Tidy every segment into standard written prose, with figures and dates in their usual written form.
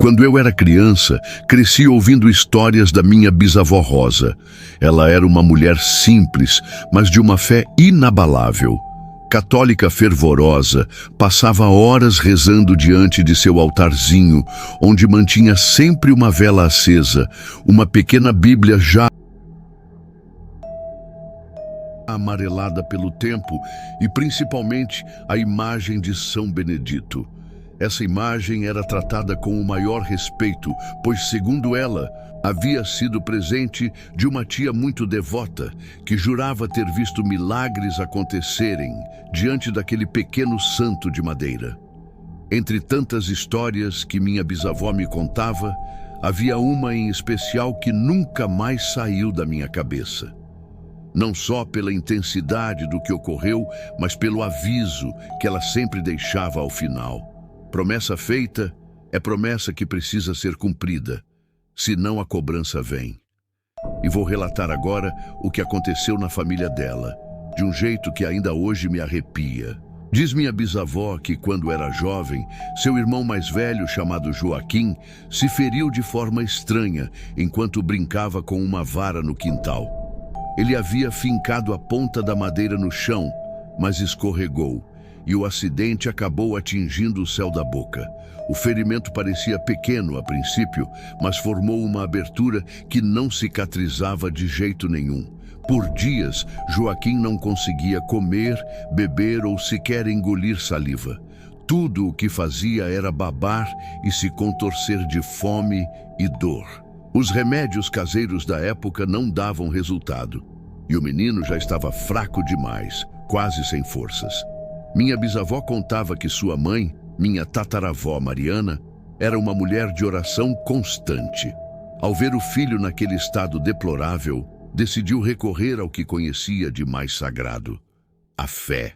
Quando eu era criança, cresci ouvindo histórias da minha bisavó Rosa. Ela era uma mulher simples, mas de uma fé inabalável. Católica fervorosa, passava horas rezando diante de seu altarzinho, onde mantinha sempre uma vela acesa, uma pequena Bíblia já amarelada pelo tempo e principalmente a imagem de São Benedito. Essa imagem era tratada com o maior respeito, pois, segundo ela, havia sido presente de uma tia muito devota, que jurava ter visto milagres acontecerem diante daquele pequeno santo de madeira. Entre tantas histórias que minha bisavó me contava, havia uma em especial que nunca mais saiu da minha cabeça. Não só pela intensidade do que ocorreu, mas pelo aviso que ela sempre deixava ao final. Promessa feita é promessa que precisa ser cumprida, senão a cobrança vem. E vou relatar agora o que aconteceu na família dela, de um jeito que ainda hoje me arrepia. Diz minha bisavó que, quando era jovem, seu irmão mais velho, chamado Joaquim, se feriu de forma estranha enquanto brincava com uma vara no quintal. Ele havia fincado a ponta da madeira no chão, mas escorregou, e o acidente acabou atingindo o céu da boca. O ferimento parecia pequeno a princípio, mas formou uma abertura que não cicatrizava de jeito nenhum. Por dias, Joaquim não conseguia comer, beber ou sequer engolir saliva. Tudo o que fazia era babar e se contorcer de fome e dor. Os remédios caseiros da época não davam resultado, e o menino já estava fraco demais, quase sem forças. Minha bisavó contava que sua mãe, minha tataravó Mariana, era uma mulher de oração constante. Ao ver o filho naquele estado deplorável, decidiu recorrer ao que conhecia de mais sagrado: a fé.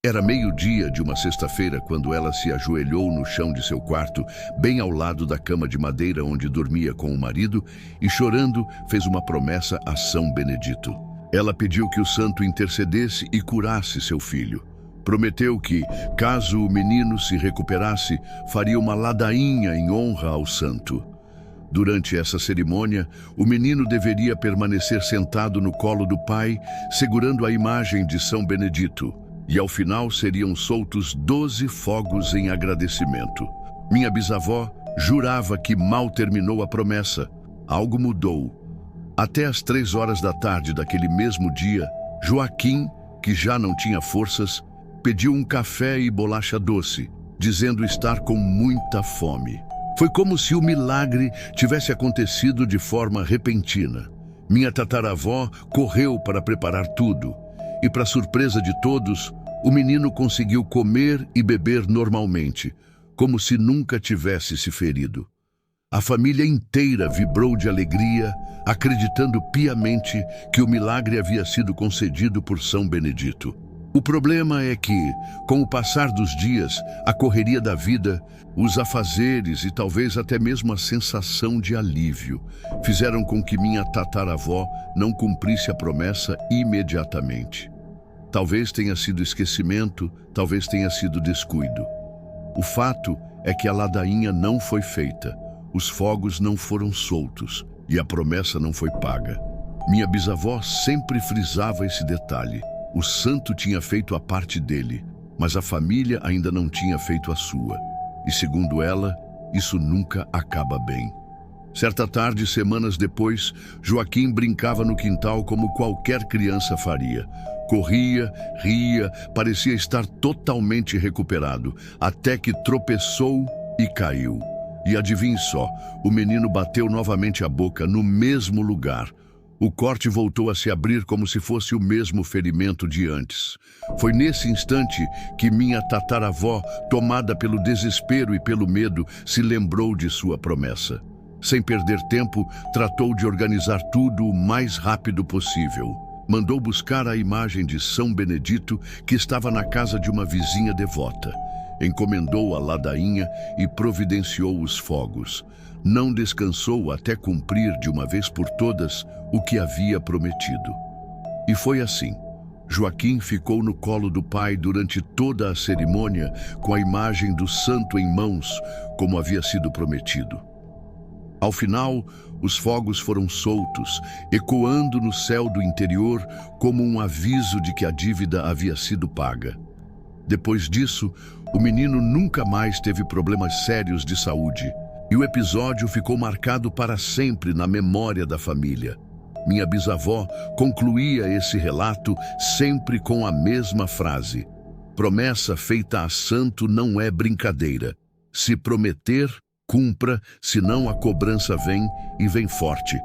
Era meio-dia de uma sexta-feira quando ela se ajoelhou no chão de seu quarto, bem ao lado da cama de madeira onde dormia com o marido, e chorando fez uma promessa a São Benedito. Ela pediu que o santo intercedesse e curasse seu filho. Prometeu que, caso o menino se recuperasse, faria uma ladainha em honra ao santo. Durante essa cerimônia, o menino deveria permanecer sentado no colo do pai, segurando a imagem de São Benedito, e ao final seriam soltos 12 fogos em agradecimento. Minha bisavó jurava que mal terminou a promessa. Algo mudou. Até às 3 horas da tarde daquele mesmo dia, Joaquim, que já não tinha forças, pediu um café e bolacha doce, dizendo estar com muita fome. Foi como se o milagre tivesse acontecido de forma repentina. Minha tataravó correu para preparar tudo, e, para surpresa de todos, o menino conseguiu comer e beber normalmente, como se nunca tivesse se ferido. A família inteira vibrou de alegria, acreditando piamente que o milagre havia sido concedido por São Benedito. O problema é que, com o passar dos dias, a correria da vida, os afazeres e talvez até mesmo a sensação de alívio fizeram com que minha tataravó não cumprisse a promessa imediatamente. Talvez tenha sido esquecimento, talvez tenha sido descuido. O fato é que a ladainha não foi feita, os fogos não foram soltos e a promessa não foi paga. Minha bisavó sempre frisava esse detalhe. O santo tinha feito a parte dele, mas a família ainda não tinha feito a sua. E segundo ela, isso nunca acaba bem. Certa tarde, semanas depois, Joaquim brincava no quintal como qualquer criança faria. Corria, ria, parecia estar totalmente recuperado, até que tropeçou e caiu. E adivinhe só, o menino bateu novamente a boca no mesmo lugar. O corte voltou a se abrir como se fosse o mesmo ferimento de antes. Foi nesse instante que minha tataravó, tomada pelo desespero e pelo medo, se lembrou de sua promessa. Sem perder tempo, tratou de organizar tudo o mais rápido possível. Mandou buscar a imagem de São Benedito, que estava na casa de uma vizinha devota. Encomendou a ladainha e providenciou os fogos. Não descansou até cumprir de uma vez por todas o que havia prometido. E foi assim. Joaquim ficou no colo do pai durante toda a cerimônia, com a imagem do santo em mãos, como havia sido prometido. Ao final, os fogos foram soltos, ecoando no céu do interior como um aviso de que a dívida havia sido paga. Depois disso, o menino nunca mais teve problemas sérios de saúde, e o episódio ficou marcado para sempre na memória da família. Minha bisavó concluía esse relato sempre com a mesma frase: promessa feita a santo não é brincadeira. Se prometer, cumpra, senão a cobrança vem e vem forte.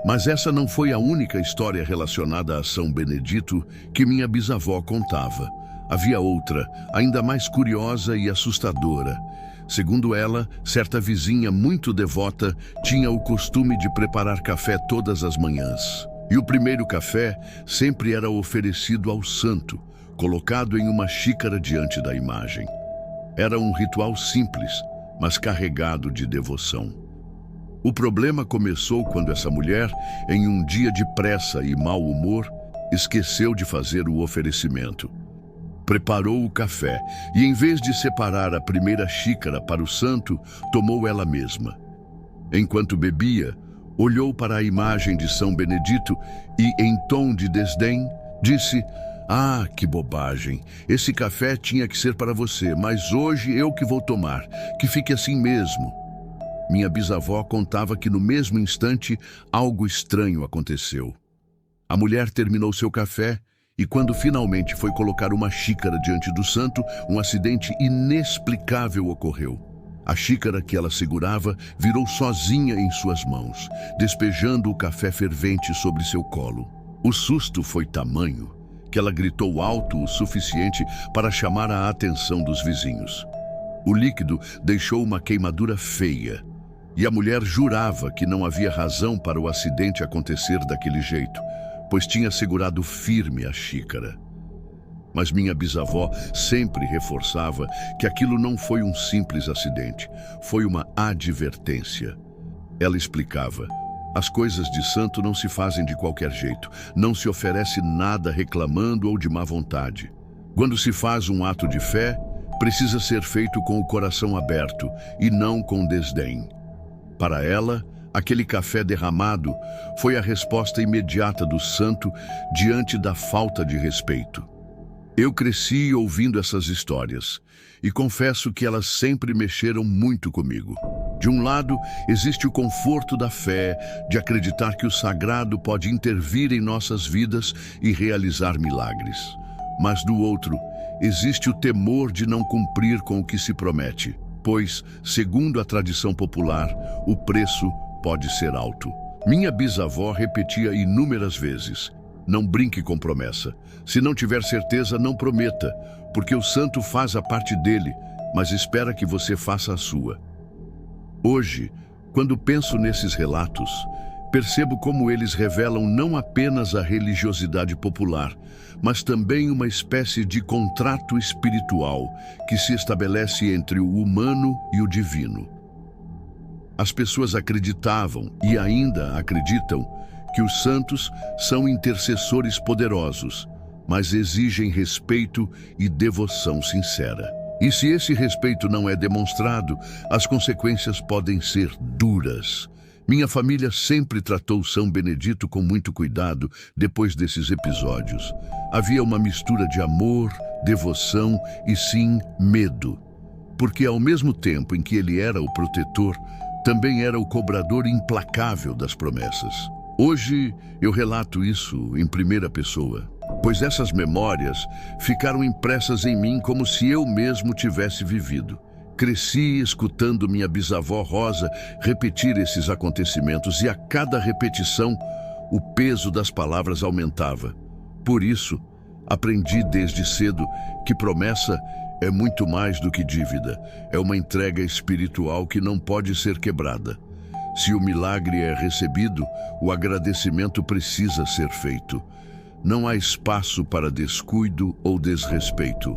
Mas essa não foi a única história relacionada a São Benedito que minha bisavó contava. Havia outra, ainda mais curiosa e assustadora. Segundo ela, certa vizinha muito devota tinha o costume de preparar café todas as manhãs. E o primeiro café sempre era oferecido ao santo, colocado em uma xícara diante da imagem. Era um ritual simples, mas carregado de devoção. O problema começou quando essa mulher, em um dia de pressa e mau humor, esqueceu de fazer o oferecimento. Preparou o café e, em vez de separar a primeira xícara para o santo, tomou ela mesma. Enquanto bebia, olhou para a imagem de São Benedito e, em tom de desdém, disse: "Ah, que bobagem! Esse café tinha que ser para você, mas hoje eu que vou tomar. Que fique assim mesmo." Minha bisavó contava que, no mesmo instante, algo estranho aconteceu. A mulher terminou seu café e, quando finalmente foi colocar uma xícara diante do santo, um acidente inexplicável ocorreu. A xícara que ela segurava virou sozinha em suas mãos, despejando o café fervente sobre seu colo. O susto foi tamanho que ela gritou alto o suficiente para chamar a atenção dos vizinhos. O líquido deixou uma queimadura feia, e a mulher jurava que não havia razão para o acidente acontecer daquele jeito, pois tinha segurado firme a xícara. Mas minha bisavó sempre reforçava que aquilo não foi um simples acidente, foi uma advertência. Ela explicava: as coisas de santo não se fazem de qualquer jeito, não se oferece nada reclamando ou de má vontade. Quando se faz um ato de fé, precisa ser feito com o coração aberto e não com desdém. Para ela, aquele café derramado foi a resposta imediata do santo diante da falta de respeito. Eu cresci ouvindo essas histórias e confesso que elas sempre mexeram muito comigo. De um lado, existe o conforto da fé, de acreditar que o sagrado pode intervir em nossas vidas e realizar milagres. Mas do outro, existe o temor de não cumprir com o que se promete, pois, segundo a tradição popular, o preço pode ser alto. Minha bisavó repetia inúmeras vezes: não brinque com promessa. Se não tiver certeza, não prometa, porque o santo faz a parte dele, mas espera que você faça a sua. Hoje, quando penso nesses relatos, percebo como eles revelam não apenas a religiosidade popular, mas também uma espécie de contrato espiritual que se estabelece entre o humano e o divino. As pessoas acreditavam e ainda acreditam que os santos são intercessores poderosos, mas exigem respeito e devoção sincera. E se esse respeito não é demonstrado, as consequências podem ser duras. Minha família sempre tratou São Benedito com muito cuidado depois desses episódios. Havia uma mistura de amor, devoção e, sim, medo. Porque ao mesmo tempo em que ele era o protetor, também era o cobrador implacável das promessas. Hoje eu relato isso em primeira pessoa, pois essas memórias ficaram impressas em mim como se eu mesmo tivesse vivido. Cresci escutando minha bisavó Rosa repetir esses acontecimentos e a cada repetição o peso das palavras aumentava. Por isso, aprendi desde cedo que promessa é muito mais do que dívida, é uma entrega espiritual que não pode ser quebrada. Se o milagre é recebido, o agradecimento precisa ser feito. Não há espaço para descuido ou desrespeito.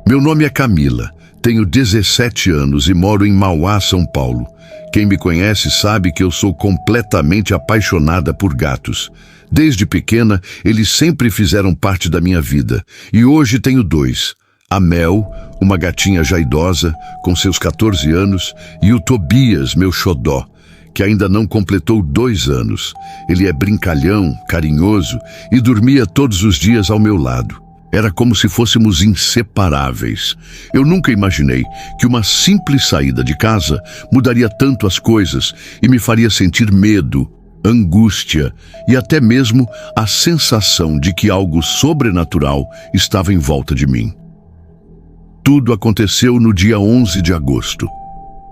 Meu nome é Camila, tenho 17 anos e moro em Mauá, São Paulo. Quem me conhece sabe que eu sou completamente apaixonada por gatos. Desde pequena, eles sempre fizeram parte da minha vida. E hoje tenho dois. A Mel, uma gatinha já idosa, com seus 14 anos, e o Tobias, meu xodó, que ainda não completou 2 anos. Ele é brincalhão, carinhoso e dormia todos os dias ao meu lado. Era como se fôssemos inseparáveis. Eu nunca imaginei que uma simples saída de casa mudaria tanto as coisas e me faria sentir medo, angústia e até mesmo a sensação de que algo sobrenatural estava em volta de mim. Tudo aconteceu no dia 11 de agosto.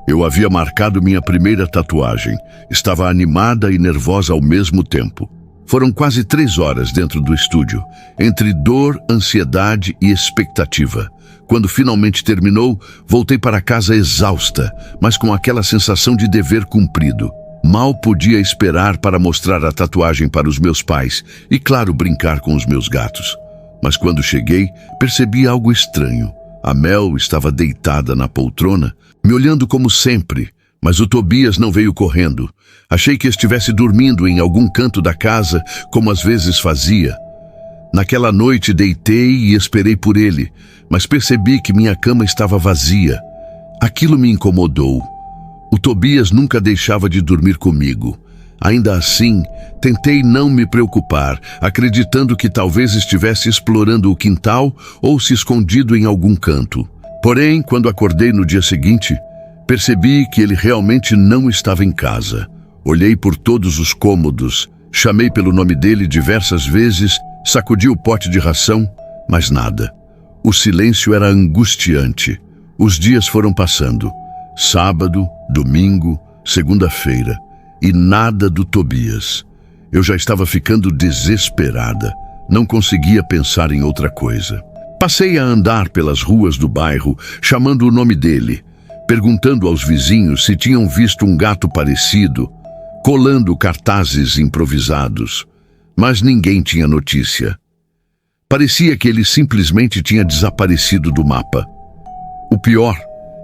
Eu havia marcado minha primeira tatuagem. Estava animada e nervosa ao mesmo tempo. Foram quase 3 horas dentro do estúdio, entre dor, ansiedade e expectativa. Quando finalmente terminou, voltei para casa exausta, mas com aquela sensação de dever cumprido. Mal podia esperar para mostrar a tatuagem para os meus pais e, claro, brincar com os meus gatos. Mas quando cheguei, percebi algo estranho. A Mel estava deitada na poltrona, me olhando como sempre, mas o Tobias não veio correndo. Achei que estivesse dormindo em algum canto da casa, como às vezes fazia. Naquela noite deitei e esperei por ele, mas percebi que minha cama estava vazia. Aquilo me incomodou. O Tobias nunca deixava de dormir comigo. Ainda assim, tentei não me preocupar, acreditando que talvez estivesse explorando o quintal ou se escondido em algum canto. Porém, quando acordei no dia seguinte, percebi que ele realmente não estava em casa. Olhei por todos os cômodos, chamei pelo nome dele diversas vezes, sacudi o pote de ração, mas nada. O silêncio era angustiante. Os dias foram passando. Sábado, domingo, segunda-feira. E nada do Tobias. Eu já estava ficando desesperada. Não conseguia pensar em outra coisa. Passei a andar pelas ruas do bairro, chamando o nome dele, perguntando aos vizinhos se tinham visto um gato parecido, colando cartazes improvisados. Mas ninguém tinha notícia. Parecia que ele simplesmente tinha desaparecido do mapa. O pior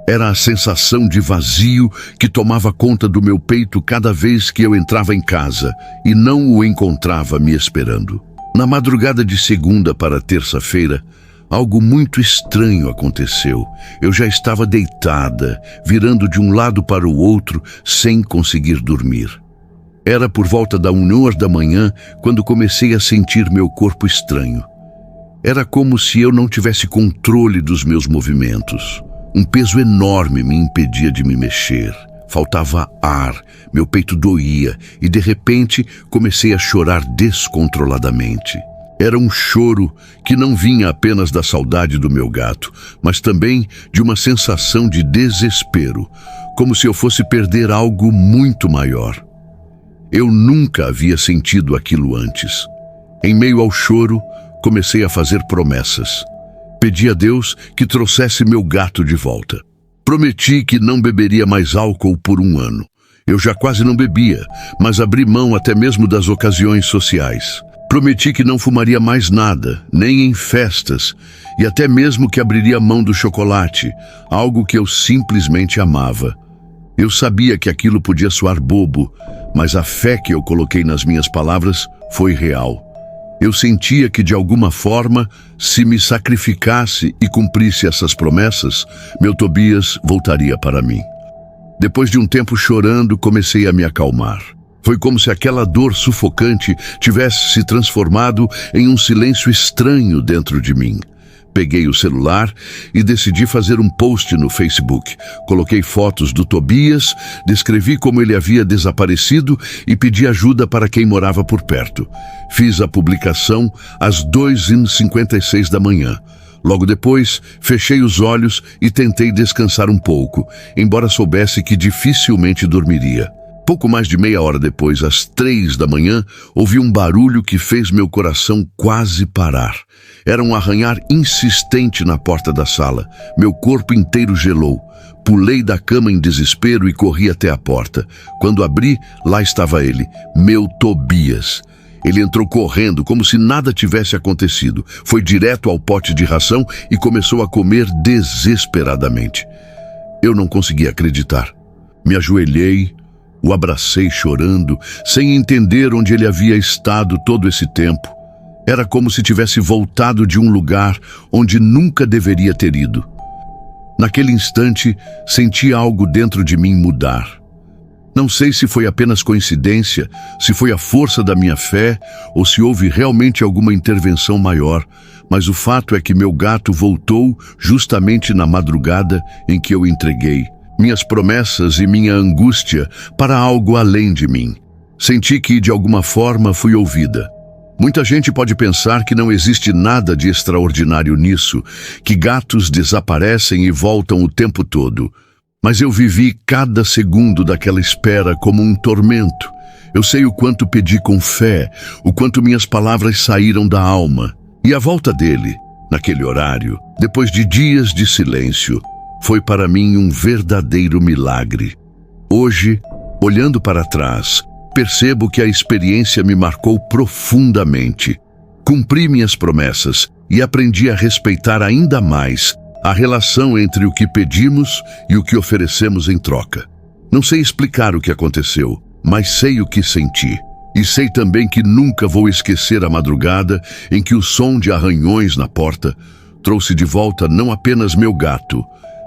era a sensação de vazio que tomava conta do meu peito cada vez que eu entrava em casa e não o encontrava me esperando. Na madrugada de segunda para terça-feira, algo muito estranho aconteceu. Eu já estava deitada, virando de um lado para o outro, sem conseguir dormir. Era por volta da 1h da manhã quando comecei a sentir meu corpo estranho. Era como se eu não tivesse controle dos meus movimentos. Um peso enorme me impedia de me mexer. Faltava ar, meu peito doía e, de repente, comecei a chorar descontroladamente. Era um choro que não vinha apenas da saudade do meu gato, mas também de uma sensação de desespero, como se eu fosse perder algo muito maior. Eu nunca havia sentido aquilo antes. Em meio ao choro, comecei a fazer promessas. Pedi a Deus que trouxesse meu gato de volta. Prometi que não beberia mais álcool por 1 ano. Eu já quase não bebia, mas abri mão até mesmo das ocasiões sociais. Prometi que não fumaria mais nada, nem em festas, e até mesmo que abriria mão do chocolate, algo que eu simplesmente amava. Eu sabia que aquilo podia soar bobo, mas a fé que eu coloquei nas minhas palavras foi real. Eu sentia que, de alguma forma, se me sacrificasse e cumprisse essas promessas, meu Tobias voltaria para mim. Depois de um tempo chorando, comecei a me acalmar. Foi como se aquela dor sufocante tivesse se transformado em um silêncio estranho dentro de mim. Peguei o celular e decidi fazer um post no Facebook. Coloquei fotos do Tobias, descrevi como ele havia desaparecido e pedi ajuda para quem morava por perto. Fiz a publicação às 2h56 da manhã. Logo depois, fechei os olhos e tentei descansar um pouco, embora soubesse que dificilmente dormiria. Pouco mais de meia hora depois, às 3 da manhã, ouvi um barulho que fez meu coração quase parar. Era um arranhar insistente na porta da sala. Meu corpo inteiro gelou. Pulei da cama em desespero e corri até a porta. Quando abri, lá estava ele, meu Tobias. Ele entrou correndo, como se nada tivesse acontecido. Foi direto ao pote de ração e começou a comer desesperadamente. Eu não conseguia acreditar. Me ajoelhei, o abracei chorando, sem entender onde ele havia estado todo esse tempo. Era como se tivesse voltado de um lugar onde nunca deveria ter ido. Naquele instante, senti algo dentro de mim mudar. Não sei se foi apenas coincidência, se foi a força da minha fé ou se houve realmente alguma intervenção maior, mas o fato é que meu gato voltou justamente na madrugada em que eu entreguei minhas promessas e minha angústia para algo além de mim. Senti que, de alguma forma, fui ouvida. Muita gente pode pensar que não existe nada de extraordinário nisso, que gatos desaparecem e voltam o tempo todo. Mas eu vivi cada segundo daquela espera como um tormento. Eu sei o quanto pedi com fé, o quanto minhas palavras saíram da alma. E a volta dele, naquele horário, depois de dias de silêncio, foi para mim um verdadeiro milagre. Hoje, olhando para trás, percebo que a experiência me marcou profundamente. Cumpri minhas promessas e aprendi a respeitar ainda mais a relação entre o que pedimos e o que oferecemos em troca. Não sei explicar o que aconteceu, mas sei o que senti. E sei também que nunca vou esquecer a madrugada em que o som de arranhões na porta trouxe de volta não apenas meu gato,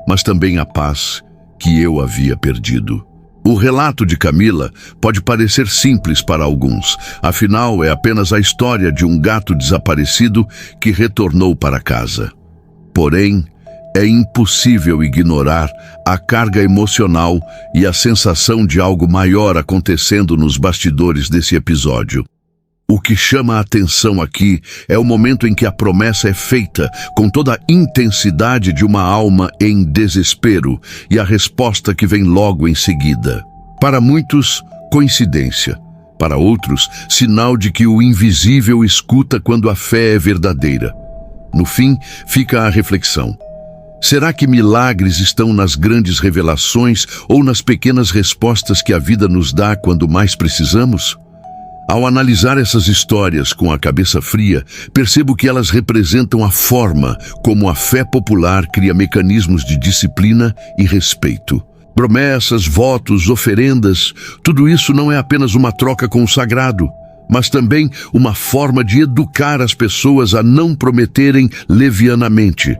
mas também a paz que eu havia perdido. O relato de Camila pode parecer simples para alguns, afinal é apenas a história de um gato desaparecido que retornou para casa. Porém, é impossível ignorar a carga emocional e a sensação de algo maior acontecendo nos bastidores desse episódio. O que chama a atenção aqui é o momento em que a promessa é feita com toda a intensidade de uma alma em desespero e a resposta que vem logo em seguida. Para muitos, coincidência. Para outros, sinal de que o invisível escuta quando a fé é verdadeira. No fim, fica a reflexão. Será que milagres estão nas grandes revelações ou nas pequenas respostas que a vida nos dá quando mais precisamos? Ao analisar essas histórias com a cabeça fria, percebo que elas representam a forma como a fé popular cria mecanismos de disciplina e respeito. Promessas, votos, oferendas, tudo isso não é apenas uma troca com o sagrado, mas também uma forma de educar as pessoas a não prometerem levianamente.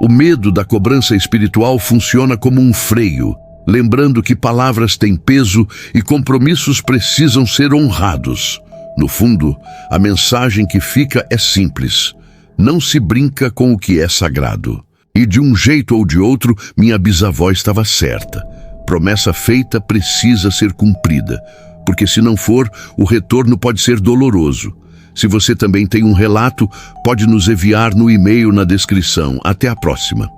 O medo da cobrança espiritual funciona como um freio, lembrando que palavras têm peso e compromissos precisam ser honrados. No fundo, a mensagem que fica é simples. Não se brinca com o que é sagrado. E de um jeito ou de outro, minha bisavó estava certa. Promessa feita precisa ser cumprida, porque se não for, o retorno pode ser doloroso. Se você também tem um relato, pode nos enviar no e-mail na descrição. Até a próxima.